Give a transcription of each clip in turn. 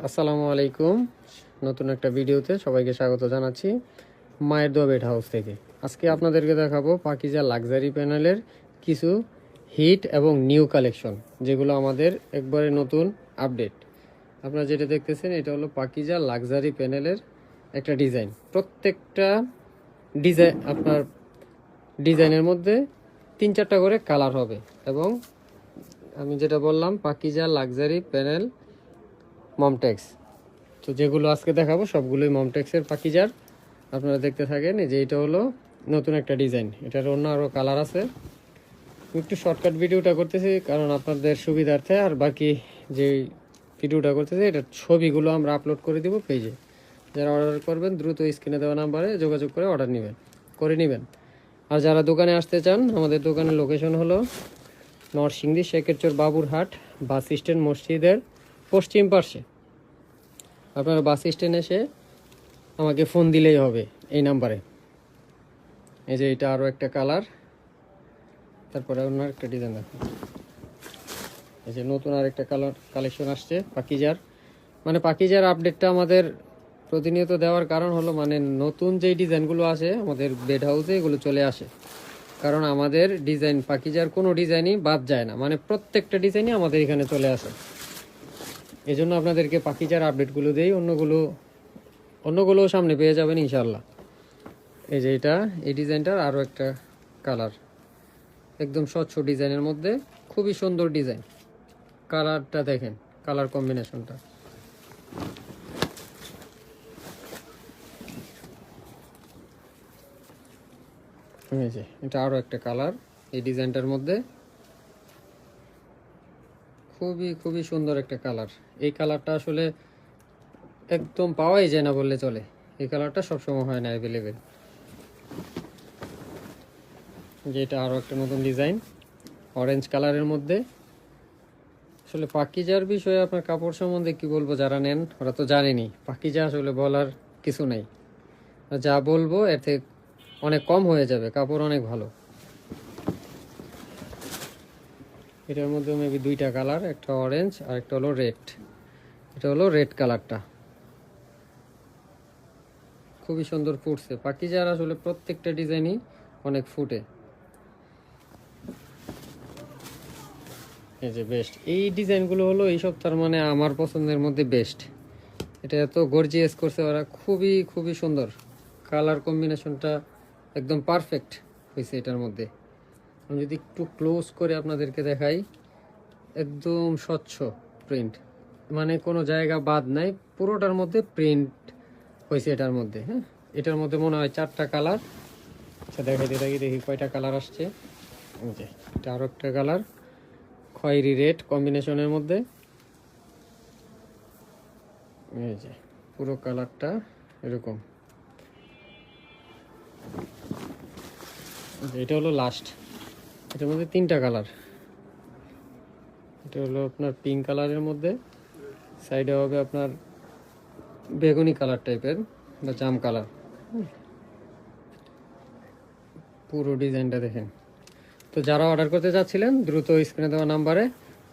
আসসালামু আলাইকুম। নতুন একটা ভিডিওতে সবাইকে স্বাগত জানাচ্ছি মায়ের দোয়া বেড হাউস থেকে। আজকে আপনাদেরকে দেখাবো পাকিজা লাক্সারি প্যানেলের কিছু হিট এবং নিউ কালেকশন, যেগুলো আমাদের একবারে নতুন আপডেট। আপনারা যেটা দেখতেছেন এটা হলো পাকিজা লাক্সারি প্যানেলের একটা ডিজাইন। প্রত্যেকটা আপনার ডিজাইনের মধ্যে 3-4টা করে কালার হবে, এবং আমি যেটা বললাম পাকিজা লাক্সারি প্যানেল মমটেক্স। তো যেগুলো আজকে দেখাবো সবগুলোই মমটেক্সের পাকিজার। আপনারা দেখতে থাকেন। এই যে এটা হলো নতুন একটা ডিজাইন, এটার অন্য আরও কালার আছে। একটু শর্টকাট ভিডিওটা করতেছি কারণ আপনাদের সুবিধার্থে, আর বাকি যে ভিডিওটা করতেছি এটার ছবিগুলো আমরা আপলোড করে দিব পেজে। যারা অর্ডার করবেন দ্রুত স্ক্রিনে দেওয়া নাম্বারে যোগাযোগ করে অর্ডার নেবেন। আর যারা দোকানে আসতে চান, আমাদের দোকানের লোকেশন হলো নরসিংদী শেখেরচর বাবুরহাট বাস স্ট্যান্ড মসজিদের পশ্চিম পার্শ্বে। আপনারা বাস স্ট্যান্ড এসে আমাকে ফোন দিলেই হবে এই নাম্বারে। এই যে এটা আরও একটা কালার, তারপরে অন্য একটা ডিজাইন দেখুন। এই যে নতুন আর একটা কালেকশন আসছে পাকিজার। মানে পাকিজার আপডেটটা আমাদের প্রতিনিয়ত দেওয়ার কারণ হলো, মানে নতুন যেই ডিজাইনগুলো আসে আমাদের বেড হাউসে এগুলো চলে আসে, কারণ আমাদের ডিজাইন পাকিজার কোনো ডিজাইনই বাদ যায় না, মানে প্রত্যেকটা ডিজাইনই আমাদের এখানে চলে আসে। এই জন্য আপনাদেরকে পাকিজার আপডেটগুলো দেই, অন্যগুলোও সামনে পেয়ে যাবেন ইনশাল্লাহ। এই যে এটা এই ডিজাইনটার আরও একটা কালার, একদম স্বচ্ছ ডিজাইনের মধ্যে খুবই সুন্দর ডিজাইন। কালারটা দেখেন, কালার কম্বিনেশনটা। এই যে এটা আরও একটা কালার এই ডিজাইনটার মধ্যে, খুবই সুন্দর একটা কালার। এই কালারটা আসলে একদম পাওয়াই যায় না বললে চলে, এই কালারটা সবসময় হয় না অ্যাভেলেবেল। যেটা আরও একটা নতুন ডিজাইন অরেঞ্জ কালারের মধ্যে। আসলে পাকিজার বিষয়ে আপনার কাপড় সম্বন্ধে কি বলবো, যারা নেন ওরা তো জানেনি। পাকিজা আসলে বলার কিছু নেই, যা বলবো এতে অনেক কম হয়ে যাবে, কাপড় অনেক ভালো। এটার মধ্যে মেবি 2টা কালার, একটা অরেঞ্জ আর একটা হলো রেড। এটা হলো রেড কালারটা, খুবই সুন্দর ফুটছে। পাকিজার আসলে প্রত্যেকটা ডিজাইনই অনেক ফুটে। এই যে বেস্ট এই ডিজাইনগুলো হলো এই সপ্তাহের মানে আমার পছন্দের মধ্যে বেস্ট। এটা এত গর্জিয়াস করছে ওরা, খুবই সুন্দর। কালার কম্বিনেশনটা একদম পারফেক্ট হয়েছে এটার মধ্যে। আমি যদি একটু ক্লোজ করে আপনাদেরকে দেখাই, একদম স্বচ্ছ প্রিন্ট, মানে কোনো জায়গা বাদ নাই, পুরোটার মধ্যে প্রিন্ট হয়েছে এটার মধ্যে। হ্যাঁ, এটার মধ্যে মনে হয় 4টা কালার। আচ্ছা দেখি কয়টা কালার আসছে। যে এটা আরও একটা কালার খয়েরি রেড কম্বিনেশনের মধ্যে। এই যে পুরো কালারটা এরকম। এটা হলো লাস্ট, এটার মধ্যে 3টা কালার। এটা হলো আপনার পিঙ্ক কালারের মধ্যে, সাইডে হবে আপনার বেগুনি কালার টাইপের বা জাম কালার। পুরো ডিজাইনটা দেখেন। তো যারা অর্ডার করতে চাচ্ছিলেন দ্রুত স্ক্রিনে দেওয়া নাম্বারে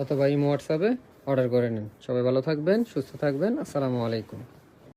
অথবা ইমো হোয়াটসঅ্যাপে অর্ডার করে নিন। সবাই ভালো থাকবেন, সুস্থ থাকবেন। আসসালামু আলাইকুম।